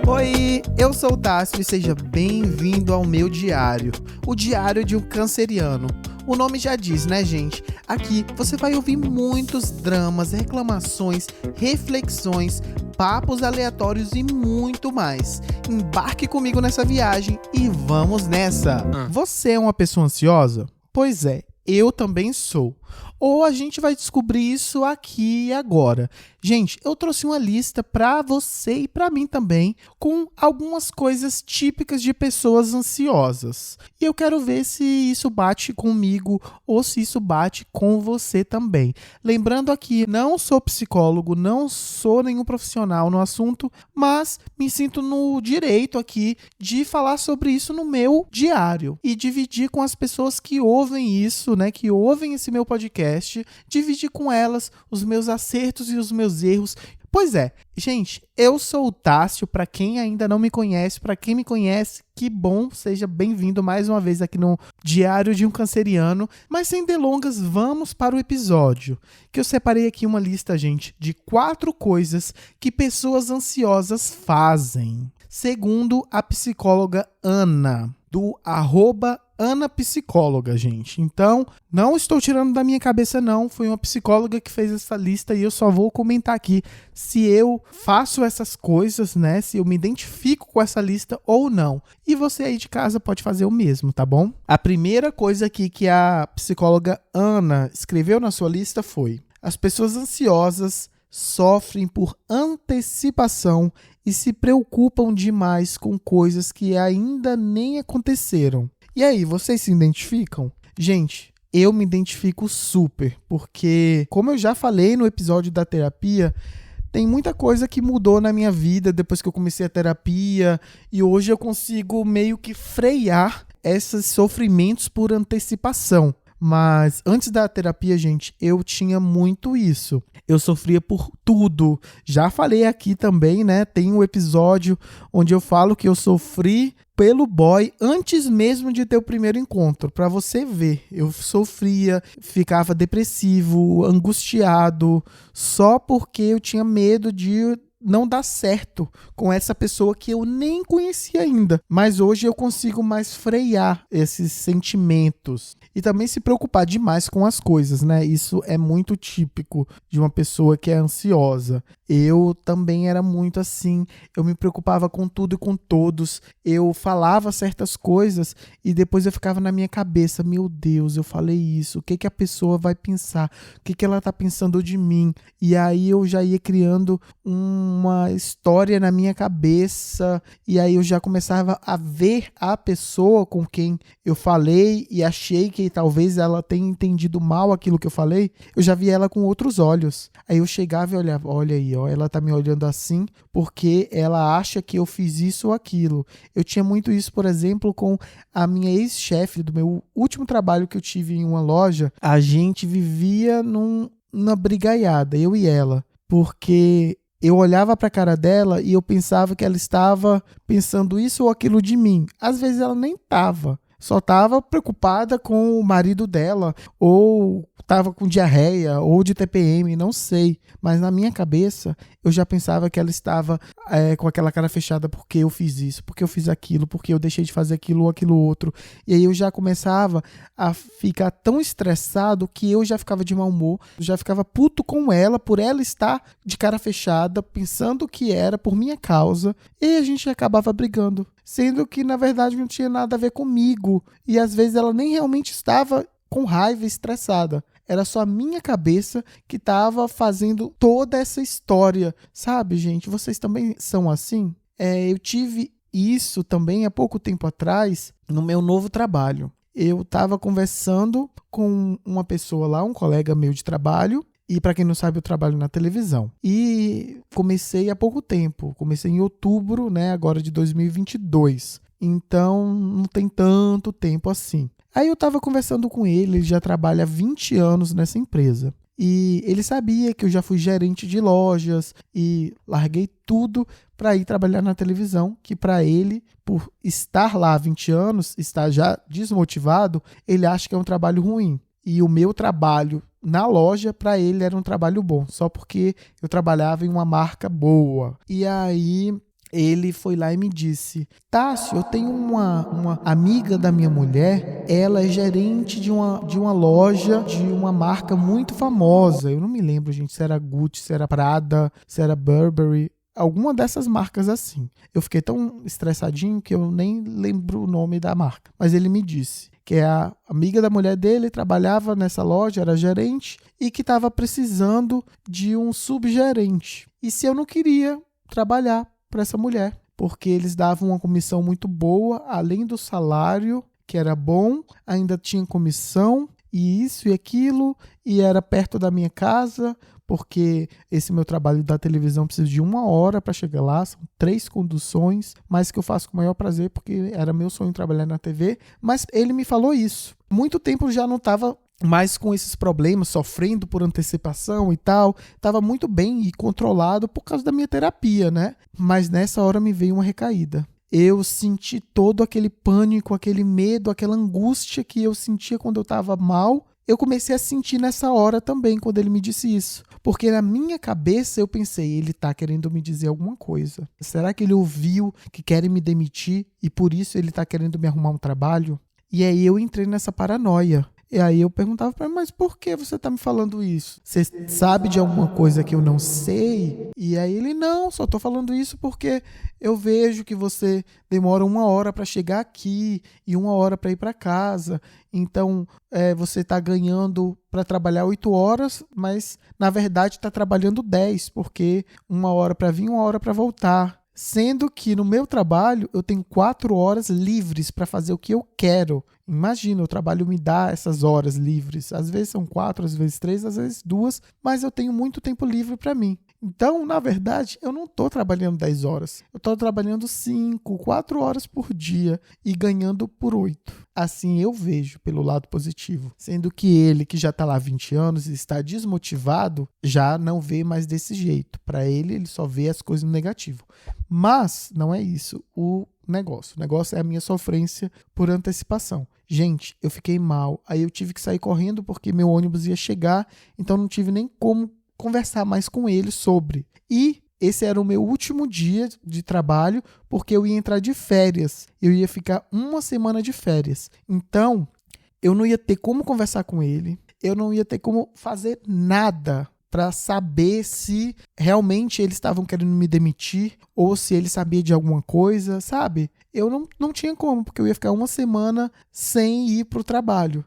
Oi, eu sou o Tássio e seja bem-vindo ao meu diário, o diário de um canceriano. O nome já diz, né, gente? Aqui você vai ouvir muitos dramas, reclamações, reflexões, papos aleatórios e muito mais. Embarque comigo nessa viagem e vamos nessa! Você é uma pessoa ansiosa? Pois é, eu também sou. Ou a gente vai descobrir isso aqui e agora. Gente, eu trouxe uma lista para você e para mim também, com algumas coisas típicas de pessoas ansiosas. E eu quero ver se isso bate comigo ou se isso bate com você também. Lembrando aqui, não sou psicólogo, não sou nenhum profissional no assunto, mas me sinto no direito aqui de falar sobre isso no meu diário e dividir com as pessoas que ouvem isso, né, que ouvem esse meu podcast, dividir com elas os meus acertos e os meus erros. Pois é, gente, eu sou o Tássio, para quem ainda não me conhece, para quem me conhece, que bom, seja bem-vindo mais uma vez aqui no Diário de um Canceriano. Mas sem delongas, vamos para o episódio, que eu separei aqui uma lista, gente, de 4 coisas que pessoas ansiosas fazem, segundo a psicóloga Ana, do @AnaPsicóloga, gente. Então, não estou tirando da minha cabeça, não. Foi uma psicóloga que fez essa lista e eu só vou comentar aqui se eu faço essas coisas, né? Se eu me identifico com essa lista ou não. E você aí de casa pode fazer o mesmo, tá bom? A primeira coisa aqui que a psicóloga Ana escreveu na sua lista foi: as pessoas ansiosas sofrem por antecipação e se preocupam demais com coisas que ainda nem aconteceram. E aí, vocês se identificam? Gente, eu me identifico super, porque, como eu já falei no episódio da terapia, tem muita coisa que mudou na minha vida depois que eu comecei a terapia, e hoje eu consigo meio que frear esses sofrimentos por antecipação. Mas antes da terapia, gente, eu tinha muito isso. Eu sofria por tudo. Já falei aqui também, né? Tem um episódio onde eu falo que eu sofri pelo boy antes mesmo de ter o primeiro encontro. Pra você ver, eu sofria, ficava depressivo, angustiado, só porque eu tinha medo de não dar certo com essa pessoa que eu nem conhecia ainda. Mas hoje eu consigo mais frear esses sentimentos e também se preocupar demais com as coisas, né? Isso é muito típico de uma pessoa que é ansiosa. Eu também era muito assim, eu me preocupava com tudo e com todos, eu falava certas coisas e depois eu ficava na minha cabeça: meu Deus, eu falei isso, o que a pessoa vai pensar, o que ela tá pensando de mim? E aí eu já ia criando uma história na minha cabeça e aí eu já começava a ver a pessoa com quem eu falei e achei que talvez ela tenha entendido mal aquilo que eu falei, eu já via ela com outros olhos. Aí eu chegava e olhava: olha aí, ó, ela tá me olhando assim porque ela acha que eu fiz isso ou aquilo. Eu tinha muito isso, por exemplo, com a minha ex-chefe do meu último trabalho que eu tive em uma loja. A gente vivia numa brigaiada, eu e ela, porque eu olhava para a cara dela e eu pensava que ela estava pensando isso ou aquilo de mim. Às vezes ela nem estava. Só estava preocupada com o marido dela, ou estava com diarreia, ou de TPM, não sei. Mas na minha cabeça, eu já pensava que ela estava com aquela cara fechada porque eu fiz isso, porque eu fiz aquilo, porque eu deixei de fazer aquilo ou aquilo outro. E aí eu já começava a ficar tão estressado que eu já ficava de mau humor, já ficava puto com ela por ela estar de cara fechada, pensando que era por minha causa, e a gente acabava brigando. Sendo que, na verdade, não tinha nada a ver comigo. E, às vezes, ela nem realmente estava com raiva e estressada. Era só a minha cabeça que estava fazendo toda essa história. Sabe, gente? Vocês também são assim? Eu tive isso também há pouco tempo atrás no meu novo trabalho. Eu estava conversando com uma pessoa lá, um colega meu de trabalho. E para quem não sabe, eu trabalho na televisão. E comecei há pouco tempo. Comecei em outubro, né, agora de 2022. Então, não tem tanto tempo assim. Aí eu estava conversando com ele já trabalha há 20 anos nessa empresa. E ele sabia que eu já fui gerente de lojas e larguei tudo para ir trabalhar na televisão, que para ele, por estar lá há 20 anos, estar já desmotivado, ele acha que é um trabalho ruim. E o meu trabalho na loja, para ele, era um trabalho bom, só porque eu trabalhava em uma marca boa. E aí ele foi lá e me disse: Tássio, eu tenho uma amiga da minha mulher, ela é gerente de uma loja de uma marca muito famosa. Eu não me lembro, gente, se era Gucci, se era Prada, se era Burberry, alguma dessas marcas assim. Eu fiquei tão estressadinho que eu nem lembro o nome da marca. Mas ele me disse que a amiga da mulher dele trabalhava nessa loja, era gerente, e que estava precisando de um subgerente. E se eu não queria trabalhar para essa mulher, porque eles davam uma comissão muito boa, além do salário, que era bom, ainda tinha comissão, e isso e aquilo, e era perto da minha casa, porque esse meu trabalho da televisão precisa de 1 hora para chegar lá, são 3 conduções, mas que eu faço com o maior prazer, porque era meu sonho trabalhar na TV, mas ele me falou isso. Muito tempo eu já não estava mais com esses problemas, sofrendo por antecipação e tal, estava muito bem e controlado por causa da minha terapia, né? Mas nessa hora me veio uma recaída. Eu senti todo aquele pânico, aquele medo, aquela angústia que eu sentia quando eu estava mal. Eu comecei a sentir nessa hora também, quando ele me disse isso. Porque na minha cabeça eu pensei, ele está querendo me dizer alguma coisa. Será que ele ouviu que querem me demitir e por isso ele está querendo me arrumar um trabalho? E aí eu entrei nessa paranoia. E aí eu perguntava para ele, mas por que você está me falando isso? Você sabe de alguma coisa que eu não sei? E aí ele, não, só estou falando isso porque eu vejo que você demora 1 hora para chegar aqui e 1 hora para ir para casa. Então, você está ganhando para trabalhar 8 horas, mas na verdade está trabalhando 10, porque 1 hora para vir, 1 hora para voltar. Sendo que no meu trabalho eu tenho 4 horas livres para fazer o que eu quero. Imagina, o trabalho me dá essas horas livres. Às vezes são 4, às vezes 3, às vezes 2, mas eu tenho muito tempo livre para mim. Então, na verdade, eu não estou trabalhando 10 horas. Eu estou trabalhando 5, 4 horas por dia e ganhando por 8. Assim eu vejo pelo lado positivo. Sendo que ele, que já está lá há 20 anos e está desmotivado, já não vê mais desse jeito. Para ele, ele só vê as coisas no negativo. Mas não é isso o negócio. O negócio é a minha sofrência por antecipação. Gente, eu fiquei mal. Aí eu tive que sair correndo porque meu ônibus ia chegar, então não tive nem como conversar mais com ele sobre. E esse era o meu último dia de trabalho, porque eu ia entrar de férias. Eu ia ficar 1 semana de férias. Então, eu não ia ter como conversar com ele. Eu não ia ter como fazer nada para saber se realmente eles estavam querendo me demitir ou se ele sabia de alguma coisa, sabe? Eu não tinha como, porque eu ia ficar 1 semana sem ir pro trabalho.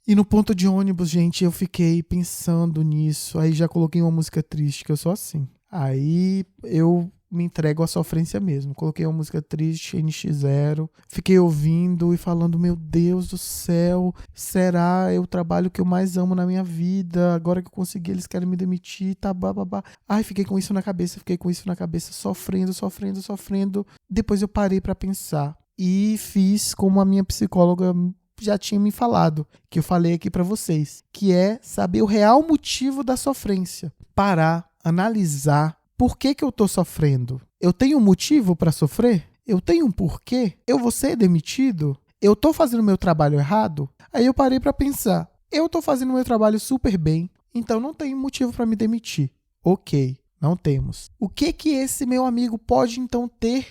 E no ponto de ônibus, gente, eu fiquei pensando nisso. Aí já coloquei uma música triste, que eu sou assim. Aí eu me entrego à sofrência mesmo. Coloquei uma música triste, NX0. Fiquei ouvindo e falando, meu Deus do céu, será o trabalho que eu mais amo na minha vida? Agora que eu consegui, eles querem me demitir, tá, bababá. Ai, fiquei com isso na cabeça, sofrendo. Depois eu parei pra pensar e fiz como a minha psicóloga já tinha me falado, que eu falei aqui pra vocês, que é saber o real motivo da sofrência. Parar, analisar por que eu tô sofrendo. Eu tenho um motivo pra sofrer? Eu tenho um porquê? Eu vou ser demitido? Eu tô fazendo meu trabalho errado? Aí eu parei pra pensar, eu tô fazendo meu trabalho super bem, então não tenho motivo pra me demitir. Ok, não temos. O que esse meu amigo pode então ter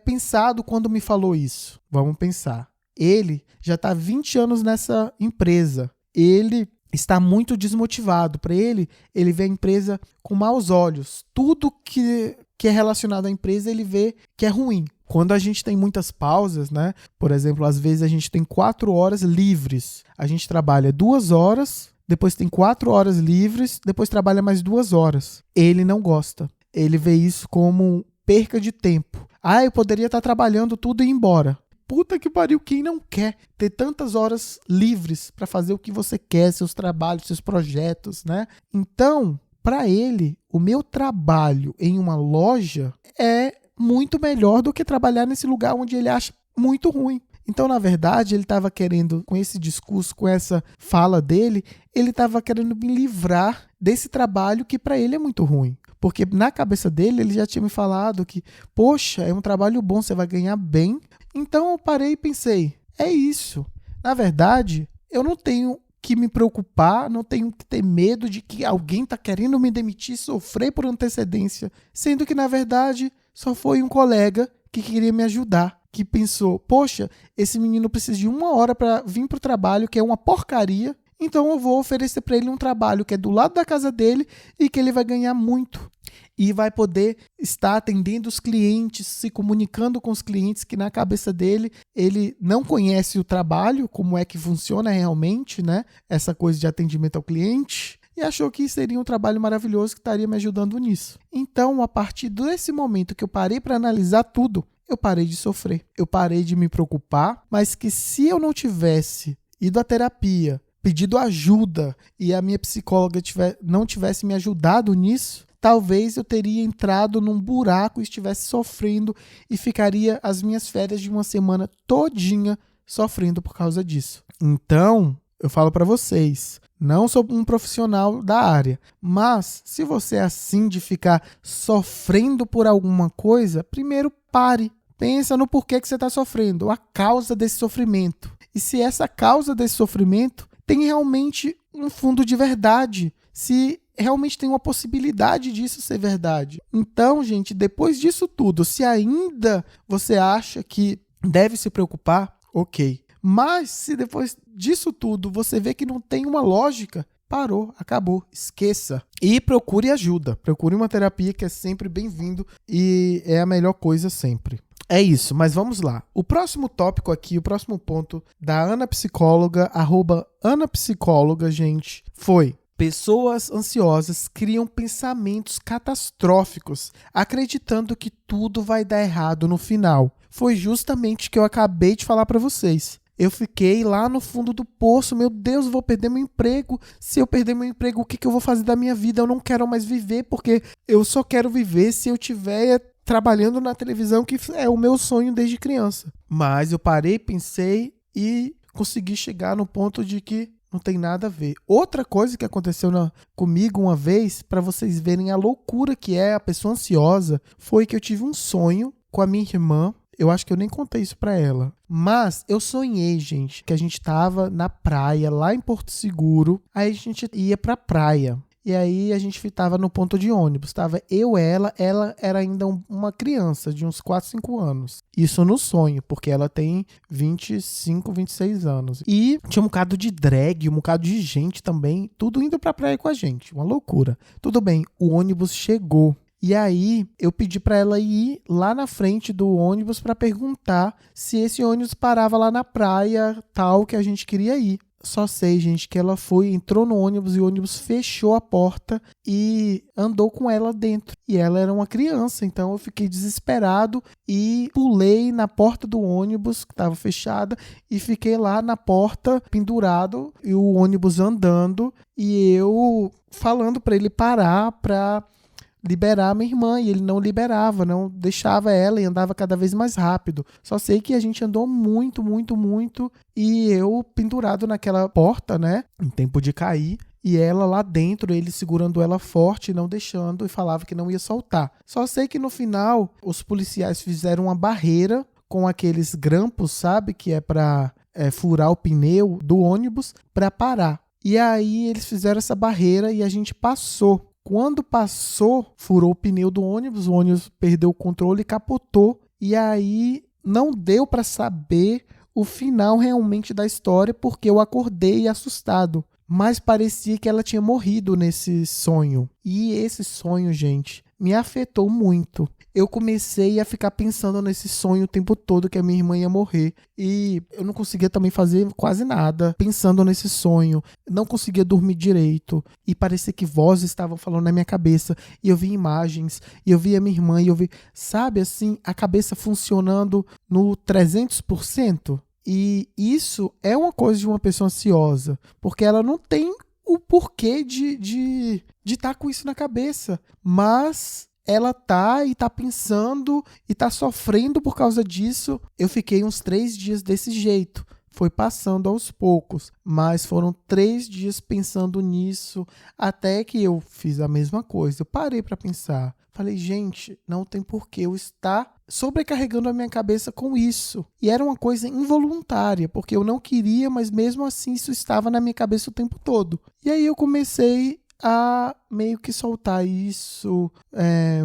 pensado quando me falou isso? Vamos pensar. Ele já está há 20 anos nessa empresa. Ele está muito desmotivado. Para ele vê a empresa com maus olhos. Tudo que é relacionado à empresa, ele vê que é ruim. Quando a gente tem muitas pausas, né? Por exemplo, às vezes a gente tem 4 horas livres. A gente trabalha 2 horas, depois tem 4 horas livres, depois trabalha mais 2 horas. Ele não gosta. Ele vê isso como perca de tempo. Ah, eu poderia estar trabalhando tudo e ir embora. Puta que pariu, quem não quer ter tantas horas livres para fazer o que você quer, seus trabalhos, seus projetos, né? Então, para ele, o meu trabalho em uma loja é muito melhor do que trabalhar nesse lugar onde ele acha muito ruim. Então, na verdade, ele estava querendo, com esse discurso, com essa fala dele, ele estava querendo me livrar desse trabalho que para ele é muito ruim. Porque na cabeça dele, ele já tinha me falado que, poxa, é um trabalho bom, você vai ganhar bem. Então eu parei e pensei, é isso. Na verdade, eu não tenho que me preocupar, não tenho que ter medo de que alguém está querendo me demitir, sofrer por antecedência. Sendo que, na verdade, só foi um colega que queria me ajudar, que pensou, poxa, esse menino precisa de 1 hora para vir para o trabalho, que é uma porcaria, então eu vou oferecer para ele um trabalho que é do lado da casa dele e que ele vai ganhar muito. E vai poder estar atendendo os clientes, se comunicando com os clientes, que na cabeça dele, ele não conhece o trabalho, como é que funciona realmente, né? Essa coisa de atendimento ao cliente. E achou que seria um trabalho maravilhoso que estaria me ajudando nisso. Então, a partir desse momento que eu parei para analisar tudo, eu parei de sofrer. Eu parei de me preocupar, mas que se eu não tivesse ido à terapia, pedido ajuda e a minha psicóloga não tivesse me ajudado nisso, talvez eu teria entrado num buraco e estivesse sofrendo e ficaria as minhas férias de uma semana todinha sofrendo por causa disso. Então, eu falo para vocês, não sou um profissional da área, mas se você é assim de ficar sofrendo por alguma coisa, primeiro pare. Pensa no porquê que você está sofrendo, a causa desse sofrimento. E se essa causa desse sofrimento tem realmente um fundo de verdade, se realmente tem uma possibilidade disso ser verdade. Então, gente, depois disso tudo, se ainda você acha que deve se preocupar, ok. Mas se depois disso tudo você vê que não tem uma lógica, parou, acabou, esqueça. E procure ajuda, procure uma terapia que é sempre bem-vindo e é a melhor coisa sempre. É isso, mas vamos lá. O próximo tópico aqui, o próximo ponto da Ana Psicóloga, @AnaPsicóloga, gente, foi: pessoas ansiosas criam pensamentos catastróficos, acreditando que tudo vai dar errado no final. Foi justamente o que eu acabei de falar para vocês. Eu fiquei lá no fundo do poço, meu Deus, vou perder meu emprego. Se eu perder meu emprego, o que eu vou fazer da minha vida? Eu não quero mais viver, porque eu só quero viver se eu tiver trabalhando na televisão, que é o meu sonho desde criança. Mas eu parei, pensei e consegui chegar no ponto de que não tem nada a ver. Outra coisa que aconteceu comigo uma vez, para vocês verem a loucura que é a pessoa ansiosa, foi que eu tive um sonho com a minha irmã. Eu acho que eu nem contei isso pra ela. Mas eu sonhei, gente, que a gente tava na praia, lá em Porto Seguro. Aí a gente ia pra praia. E aí a gente tava no ponto de ônibus. Tava eu, ela era ainda uma criança de uns 4, 5 anos. Isso no sonho, porque ela tem 25, 26 anos. E tinha um bocado de drag, um bocado de gente também, tudo indo pra praia com a gente. Uma loucura. Tudo bem, o ônibus chegou. E aí eu pedi pra ela ir lá na frente do ônibus pra perguntar se esse ônibus parava lá na praia tal que a gente queria ir. Só sei, gente, que ela entrou no ônibus e o ônibus fechou a porta e andou com ela dentro. E ela era uma criança, então eu fiquei desesperado e pulei na porta do ônibus, que estava fechada, e fiquei lá na porta pendurado e o ônibus andando e eu falando para ele parar para liberar a minha irmã, e ele não liberava, não deixava ela e andava cada vez mais rápido. Só sei que a gente andou muito, muito, muito e eu pendurado naquela porta, né, em tempo de cair, e ela lá dentro, ele segurando ela forte, não deixando, e falava que não ia soltar. Só sei que no final, os policiais fizeram uma barreira com aqueles grampos, sabe, que é para furar o pneu do ônibus para parar. E aí eles fizeram essa barreira e a gente passou. Quando passou, furou o pneu do ônibus, o ônibus perdeu o controle e capotou. E aí não deu para saber o final realmente da história, porque eu acordei assustado. Mas parecia que ela tinha morrido nesse sonho. E esse sonho, gente, me afetou muito. Eu comecei a ficar pensando nesse sonho o tempo todo que a minha irmã ia morrer. E eu não conseguia também fazer quase nada pensando nesse sonho. Não conseguia dormir direito. E parecia que vozes estavam falando na minha cabeça. E eu via imagens. E eu via minha irmã. E eu via, sabe assim, a cabeça funcionando no 300%. E isso é uma coisa de uma pessoa ansiosa. Porque ela não tem o porquê de estar com isso na cabeça. Mas ela tá e tá pensando e tá sofrendo por causa disso. Eu fiquei uns 3 dias desse jeito. Foi passando aos poucos, mas foram 3 dias pensando nisso, até que eu fiz a mesma coisa. Eu parei para pensar. Falei, gente, não tem porquê eu estar sobrecarregando a minha cabeça com isso. E era uma coisa involuntária, porque eu não queria, mas mesmo assim isso estava na minha cabeça o tempo todo. E aí eu comecei a meio que soltar isso,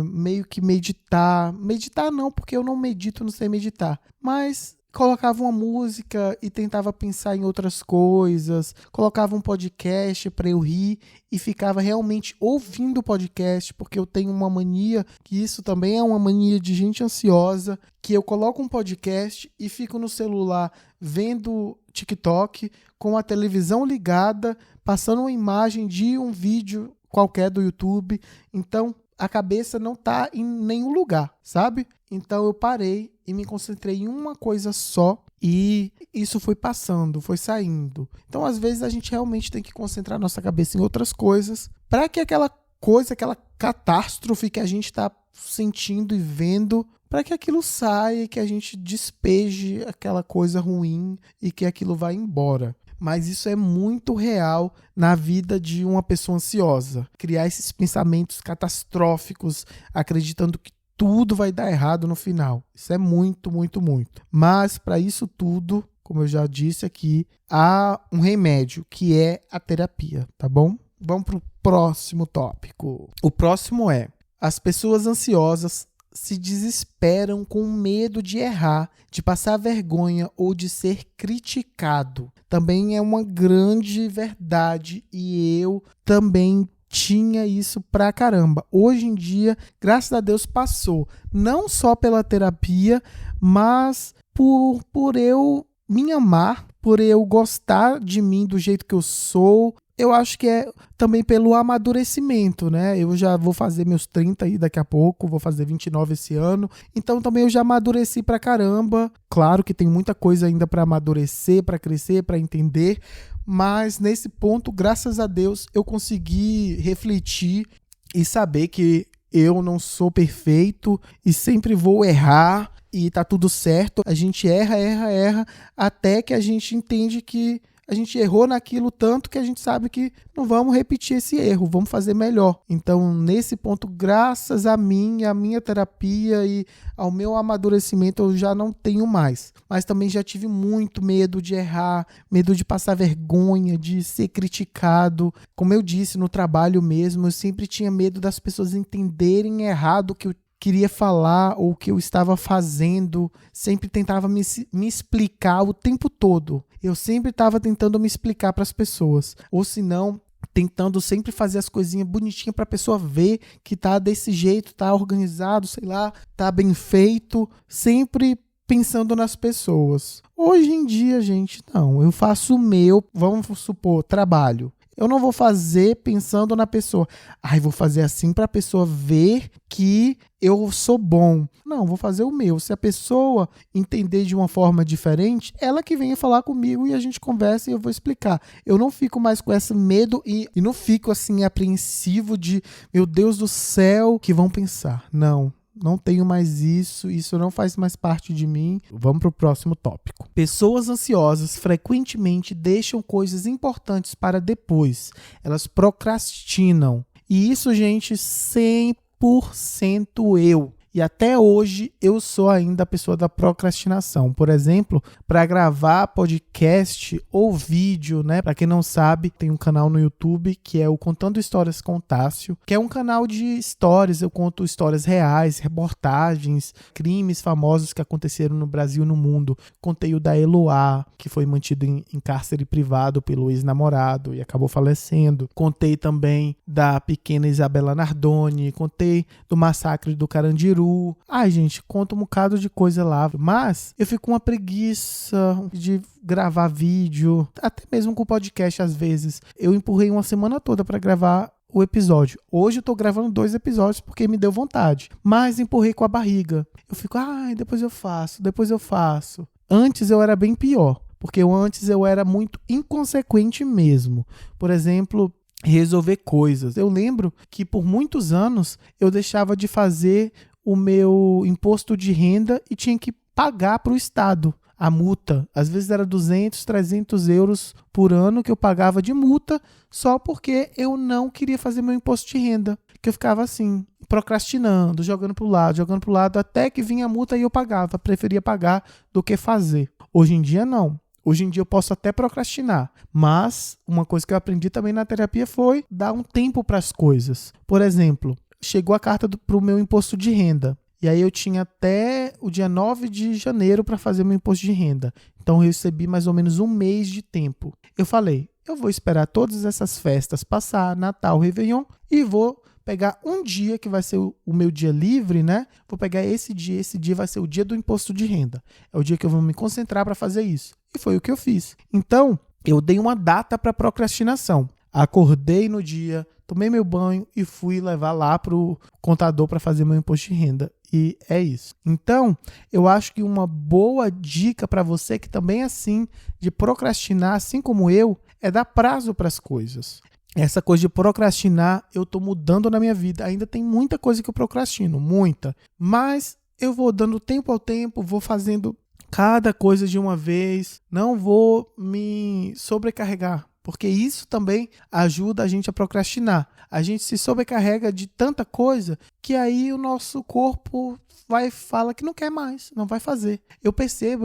meio que meditar. Meditar não, porque eu não medito, não sei meditar. Mas colocava uma música e tentava pensar em outras coisas, colocava um podcast para eu rir e ficava realmente ouvindo o podcast, porque eu tenho uma mania, que isso também é uma mania de gente ansiosa, que eu coloco um podcast e fico no celular vendo TikTok com a televisão ligada, passando uma imagem de um vídeo qualquer do YouTube. Então, a cabeça não tá em nenhum lugar, sabe? Então eu parei e me concentrei em uma coisa só e isso foi passando, foi saindo. Então às vezes a gente realmente tem que concentrar nossa cabeça em outras coisas para que aquela coisa, aquela catástrofe que a gente está sentindo e vendo, para que aquilo saia e que a gente despeje aquela coisa ruim e que aquilo vá embora. Mas isso é muito real na vida de uma pessoa ansiosa. Criar esses pensamentos catastróficos, acreditando que tudo vai dar errado no final. Isso é muito, muito, muito. Mas para isso tudo, como eu já disse aqui, há um remédio, que é a terapia, tá bom? Vamos para o próximo tópico. O próximo é: as pessoas ansiosas se desesperam com medo de errar, de passar vergonha ou de ser criticado. Também é uma grande verdade e eu também tinha isso pra caramba. Hoje em dia, graças a Deus, passou. Não só pela terapia, mas por eu me amar, por eu gostar de mim do jeito que eu sou. Eu acho que é também pelo amadurecimento, né? Eu já vou fazer meus 30 aí daqui a pouco, vou fazer 29 esse ano. Então também eu já amadureci pra caramba. Claro que tem muita coisa ainda pra amadurecer, pra crescer, pra entender. Mas nesse ponto, graças a Deus, eu consegui refletir e saber que eu não sou perfeito e sempre vou errar e tá tudo certo. A gente erra, até que a gente entende que a gente errou naquilo tanto que a gente sabe que não vamos repetir esse erro, vamos fazer melhor. Então, nesse ponto, graças a mim, à minha terapia e ao meu amadurecimento, eu já não tenho mais. Mas também já tive muito medo de errar, medo de passar vergonha, de ser criticado. Como eu disse, no trabalho mesmo, eu sempre tinha medo das pessoas entenderem errado o que eu queria falar ou o que eu estava fazendo, sempre tentava me explicar o tempo todo. Eu sempre estava tentando me explicar para as pessoas, ou se não, tentando sempre fazer as coisinhas bonitinhas para a pessoa ver que tá desse jeito, tá organizado, sei lá, tá bem feito, sempre pensando nas pessoas. Hoje em dia, gente, não, eu faço o meu, vamos supor, trabalho. Eu não vou fazer pensando na pessoa. Vou fazer assim para a pessoa ver que eu sou bom. Não, vou fazer o meu. Se a pessoa entender de uma forma diferente, ela que venha falar comigo e a gente conversa e eu vou explicar. Eu não fico mais com esse medo e não fico assim apreensivo de, meu Deus do céu, o que vão pensar. Não tenho mais isso não faz mais parte de mim. Vamos para o próximo tópico. Pessoas ansiosas frequentemente deixam coisas importantes para depois. Elas procrastinam. E isso, gente, 100% eu. E até hoje eu sou ainda a pessoa da procrastinação. Por exemplo, para gravar podcast ou vídeo, né? Para quem não sabe, tem um canal no YouTube que é o Contando Histórias com Tássio, que é um canal de histórias. Eu conto histórias reais, reportagens, crimes famosos que aconteceram no Brasil e no mundo. Contei o da Eloá, que foi mantido em cárcere privado pelo ex-namorado e acabou falecendo. Contei também da pequena Isabela Nardoni. Contei do massacre do Carandiru. Gente, conta um bocado de coisa lá, mas eu fico com uma preguiça de gravar vídeo, até mesmo com podcast às vezes. Eu empurrei uma semana toda para gravar o episódio. Hoje eu tô gravando 2 episódios porque me deu vontade, mas empurrei com a barriga. Eu fico, depois eu faço. Antes eu era bem pior, porque antes eu era muito inconsequente mesmo. Por exemplo, resolver coisas. Eu lembro que por muitos anos eu deixava de fazer o meu imposto de renda e tinha que pagar para o Estado a multa. Às vezes era 200, 300 euros por ano que eu pagava de multa só porque eu não queria fazer meu imposto de renda. Que eu ficava assim, procrastinando, jogando para o lado, até que vinha a multa e eu pagava. Preferia pagar do que fazer. Hoje em dia, não. Hoje em dia eu posso até procrastinar, mas uma coisa que eu aprendi também na terapia foi dar um tempo para as coisas. Por exemplo, chegou a carta para o meu imposto de renda. E aí eu tinha até o dia 9 de janeiro para fazer meu imposto de renda. Então eu recebi mais ou menos um mês de tempo. Eu falei, eu vou esperar todas essas festas passar, Natal, Réveillon, e vou pegar um dia que vai ser o meu dia livre, né? Vou pegar esse dia vai ser o dia do imposto de renda. É o dia que eu vou me concentrar para fazer isso. E foi o que eu fiz. Então, eu dei uma data para procrastinação. Acordei no dia, tomei meu banho e fui levar lá para o contador para fazer meu imposto de renda. E é isso. Então, eu acho que uma boa dica para você que também é assim, de procrastinar, assim como eu, é dar prazo para as coisas. Essa coisa de procrastinar, eu tô mudando na minha vida. Ainda tem muita coisa que eu procrastino, muita. Mas eu vou dando tempo ao tempo, vou fazendo cada coisa de uma vez. Não vou me sobrecarregar, porque isso também ajuda a gente a procrastinar. A gente se sobrecarrega de tanta coisa que aí o nosso corpo fala que não quer mais, não vai fazer. Eu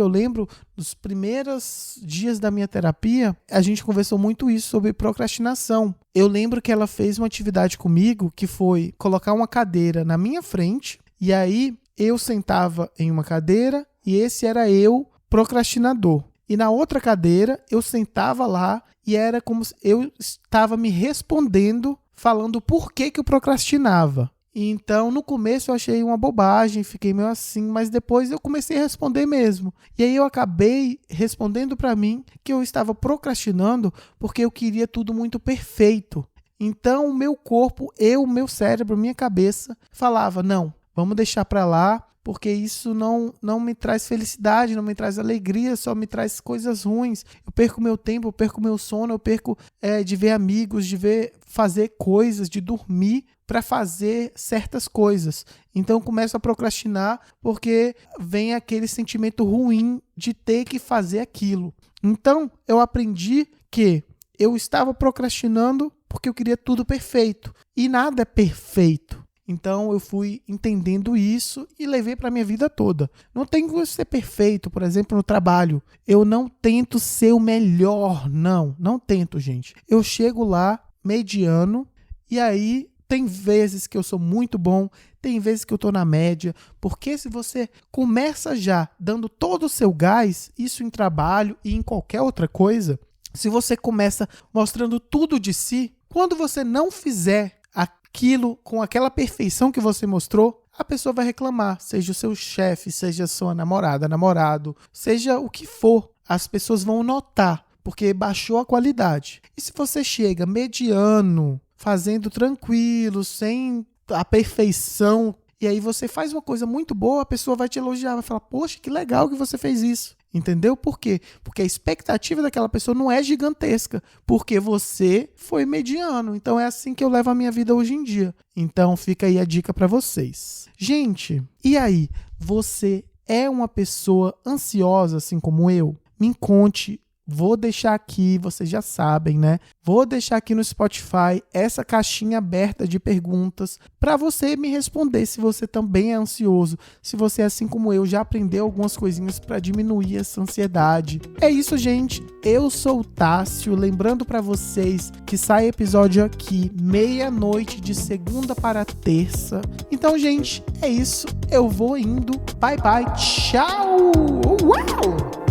lembro, nos primeiros dias da minha terapia, a gente conversou muito isso sobre procrastinação. Eu lembro que ela fez uma atividade comigo que foi colocar uma cadeira na minha frente e aí eu sentava em uma cadeira e esse era eu, procrastinador. E na outra cadeira eu sentava lá e era como se eu estava me respondendo, falando por que eu procrastinava. Então, no começo eu achei uma bobagem, fiquei meio assim, mas depois eu comecei a responder mesmo. E aí eu acabei respondendo para mim que eu estava procrastinando porque eu queria tudo muito perfeito. Então, o meu corpo, meu cérebro, minha cabeça falava, não, vamos deixar para lá, porque isso não me traz felicidade, não me traz alegria, só me traz coisas ruins. Eu perco meu tempo, eu perco meu sono, eu perco de ver amigos, fazer coisas, de dormir para fazer certas coisas. Então eu começo a procrastinar porque vem aquele sentimento ruim de ter que fazer aquilo. Então eu aprendi que eu estava procrastinando porque eu queria tudo perfeito. E nada é perfeito. Então eu fui entendendo isso e levei para a minha vida toda. Não tem que ser perfeito, por exemplo, no trabalho. Eu não tento ser o melhor, não tento, gente. Eu chego lá, mediano, e aí tem vezes que eu sou muito bom, tem vezes que eu estou na média, porque se você começa já dando todo o seu gás, isso em trabalho e em qualquer outra coisa, se você começa mostrando tudo de si, quando você não fizer aquilo com aquela perfeição que você mostrou, a pessoa vai reclamar, seja o seu chefe, seja a sua namorada, namorado, seja o que for, as pessoas vão notar, porque baixou a qualidade. E se você chega mediano, fazendo tranquilo, sem a perfeição, e aí você faz uma coisa muito boa, a pessoa vai te elogiar, vai falar, poxa, que legal que você fez isso. Entendeu? Por quê? Porque a expectativa daquela pessoa não é gigantesca, porque você foi mediano. Então é assim que eu levo a minha vida hoje em dia. Então fica aí a dica para vocês. Gente, e aí? Você é uma pessoa ansiosa assim como eu? Me conte. Vou deixar aqui, vocês já sabem, né? Vou deixar aqui no Spotify essa caixinha aberta de perguntas para você me responder se você também é ansioso, se você, assim como eu, já aprendeu algumas coisinhas para diminuir essa ansiedade. É isso, gente. Eu sou o Tássio, lembrando para vocês que sai episódio aqui meia-noite de segunda para terça. Então, gente, é isso. Eu vou indo. Bye, bye. Tchau! Uau!